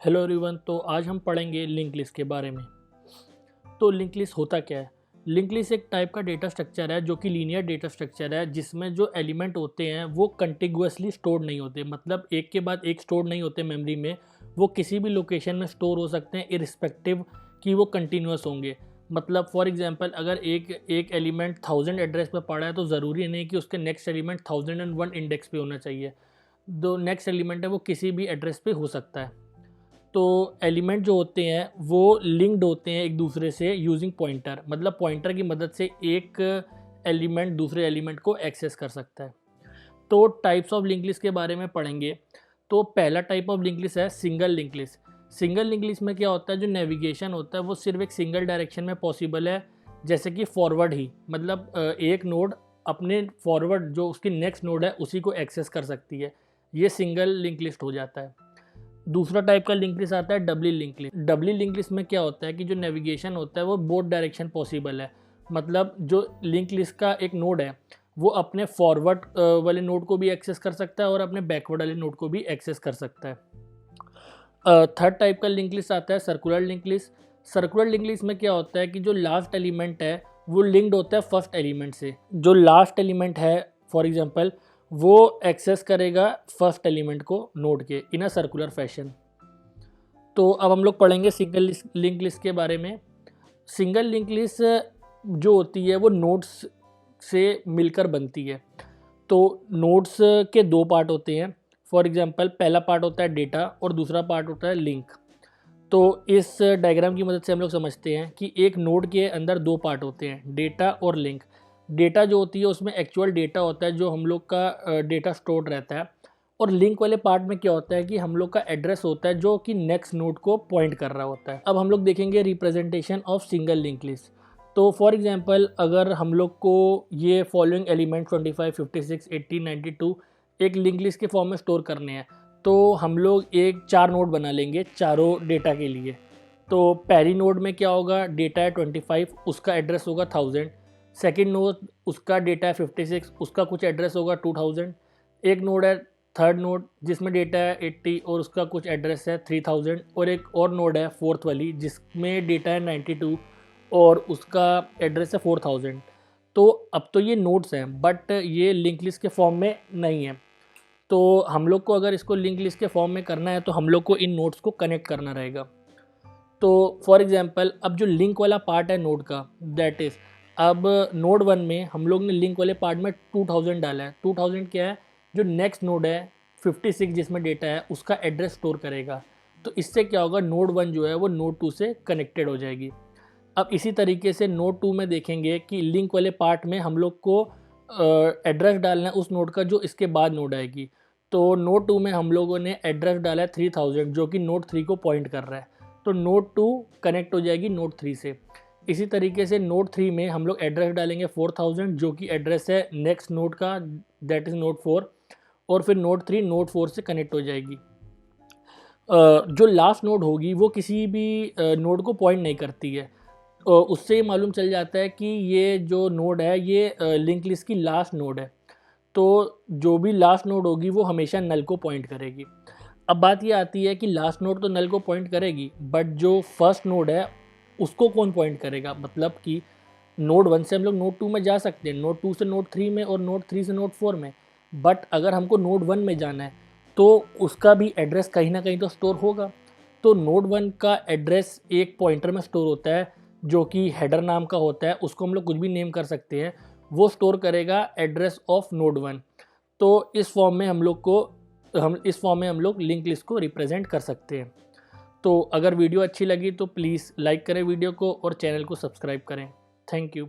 Hello everyone. तो आज हम पढ़ेंगे लिंक लिस्ट के बारे में। तो लिंक लिस्ट होता क्या है? लिंक लिस्ट एक टाइप का डेटा स्ट्रक्चर है जो कि लीनियर डेटा स्ट्रक्चर है, जिसमें जो एलिमेंट होते हैं वो कंटिग्यूअसली स्टोर्ड नहीं होते, मतलब एक के बाद एक स्टोर नहीं होते मेमोरी में। वो किसी भी लोकेशन में स्टोर हो सकते हैं इरिस्पेक्टिव कि वो कंटिन्यूअस होंगे। मतलब फॉर एग्जांपल अगर एक एलिमेंट 1000 एड्रेस पे पड़ा है तो ज़रूरी नहीं कि उसके नेक्स्ट एलिमेंट 1001 इंडेक्स पे होना चाहिए। जो नेक्स्ट एलिमेंट है वो किसी भी एड्रेस पे हो सकता है। तो एलिमेंट जो होते हैं वो लिंक्ड होते हैं एक दूसरे से यूजिंग पॉइंटर, मतलब पॉइंटर की मदद से एक एलिमेंट दूसरे एलिमेंट को एक्सेस कर सकता है। तो टाइप्स ऑफ लिंक लिस्ट के बारे में पढ़ेंगे। तो पहला टाइप ऑफ लिंक लिस्ट है single link list. Single link list में क्या होता है, जो नेविगेशन होता है वो सिर्फ एक सिंगल डायरेक्शन में पॉसिबल है, जैसे कि फॉरवर्ड ही, मतलब एक नोड अपने फॉरवर्ड जो उसकी नेक्स्ट नोड है उसी को एक्सेस कर सकती है। ये सिंगल लिंक लिस्ट हो जाता है। दूसरा टाइप का लिंक लिस्ट आता है डबली लिंक लिस्ट। डबली लिंक लिस्ट में क्या होता है कि जो नेविगेशन होता है वो बोथ डायरेक्शन पॉसिबल है, मतलब जो लिंक लिस्ट का एक नोड है वो अपने फॉरवर्ड वाले नोड को भी एक्सेस कर सकता है और अपने बैकवर्ड वाले नोड को भी एक्सेस कर सकता है। थर्ड टाइप का लिंक लिस्ट आता है circular link list. Circular link list में क्या होता है कि जो लास्ट एलिमेंट है वो लिंक्ड होता है फर्स्ट एलिमेंट से। जो लास्ट एलिमेंट है फॉर एग्जांपल वो एक्सेस करेगा फर्स्ट एलिमेंट को नोड के इन अ सर्कुलर फैशन। तो अब हम लोग पढ़ेंगे सिंगल लिंक लिस्ट के बारे में। सिंगल लिंक लिस्ट जो होती है वो नोड्स से मिलकर बनती है। तो नोड्स के दो पार्ट होते हैं। फॉर एग्जांपल पहला पार्ट होता है डेटा और दूसरा पार्ट होता है लिंक। तो इस डायग्राम की मदद से हम लोग समझते हैं कि एक नोड के अंदर दो पार्ट होते हैं, डेटा और लिंक। डेटा जो होती है उसमें एक्चुअल डेटा होता है जो हम लोग का डेटा स्टोर्ड रहता है, और लिंक वाले पार्ट में क्या होता है कि हम लोग का एड्रेस होता है जो कि नेक्स्ट नोड को पॉइंट कर रहा होता है। अब हम लोग देखेंगे representation of single link list. तो फॉर एग्जांपल अगर हम लोग को ये फॉलोइंग एलिमेंट 25, 56, 80, 92 एक लिंक लिस्ट के फॉर्म में स्टोर करने हैं, तो हम लोग एक 4 नोड बना लेंगे चारों डेटा के लिए। तो पहली नोड में क्या होगा, डेटा है 25, उसका एड्रेस होगा 1000। सेकंड नोड उसका डेटा है 56, उसका कुछ एड्रेस होगा 2000। एक नोड है थर्ड नोड जिसमें डेटा है 80 और उसका कुछ एड्रेस है 3000। और एक और नोड है फोर्थ वाली जिसमें डेटा है 92 और उसका एड्रेस है 4000। तो अब तो ये नोड्स हैं बट ये लिंक लिस्ट के फॉर्म में नहीं है। तो हम लोग को अगर इसको लिंक लिस्ट के फॉर्म में करना है तो हम लोग को इन नोड्स को कनेक्ट करना रहेगा। तो फॉर एग्जांपल अब जो लिंक वाला पार्ट है नोड का, दैट इज़ अब नोड 1 में हम लोग ने लिंक वाले पार्ट में 2000 डाला है। 2000 क्या है, जो नेक्स्ट नोड है 56 जिसमें डेटा है उसका एड्रेस स्टोर करेगा। तो इससे क्या होगा, नोड 1 जो है वो नोड 2 से कनेक्टेड हो जाएगी। अब इसी तरीके से नोड 2 में देखेंगे कि लिंक वाले पार्ट में हम लोग को एड्रेस डालना है उस नोड का जो इसके बाद नोड आएगी। तो नोड 2 में हम लोगों ने एड्रेस डाला है 3000 जो कि नोड 3 को पॉइंट कर रहा है। तो नोड 2 कनेक्ट हो जाएगी नोड 3 से। इसी तरीके से नोड 3 में हम लोग एड्रेस डालेंगे 4000 जो कि एड्रेस है नेक्स्ट नोड का, दैट इज़ नोड 4। और फिर नोड 3 नोड 4 से कनेक्ट हो जाएगी। जो लास्ट नोड होगी वो किसी भी नोड को पॉइंट नहीं करती है। उससे ये मालूम चल जाता है कि ये जो नोड है ये लिंक लिस्ट की लास्ट नोड है। तो जो भी लास्ट नोड होगी वो हमेशा नल को पॉइंट करेगी। अब बात ये आती है कि लास्ट नोड तो नल को पॉइंट करेगी बट जो फर्स्ट नोड है उसको कौन पॉइंट करेगा, मतलब कि नोड 1 से हम लोग नोड 2 में जा सकते हैं, नोड 2 से नोड 3 में और नोड 3 से नोड 4 में। बट अगर हमको नोड 1 में जाना है तो उसका भी एड्रेस कहीं ना कहीं तो स्टोर होगा। तो नोड 1 का एड्रेस एक पॉइंटर में स्टोर होता है जो कि हेडर नाम का होता है, उसको हम लोग कुछ भी नेम कर सकते हैं। वो स्टोर करेगा एड्रेस ऑफ नोड 1। तो इस फॉर्म में हम लोग लिंक लिस्ट को रिप्रेजेंट कर सकते हैं। तो अगर वीडियो अच्छी लगी तो प्लीज़ लाइक करें वीडियो को और चैनल को सब्सक्राइब करें। Thank you.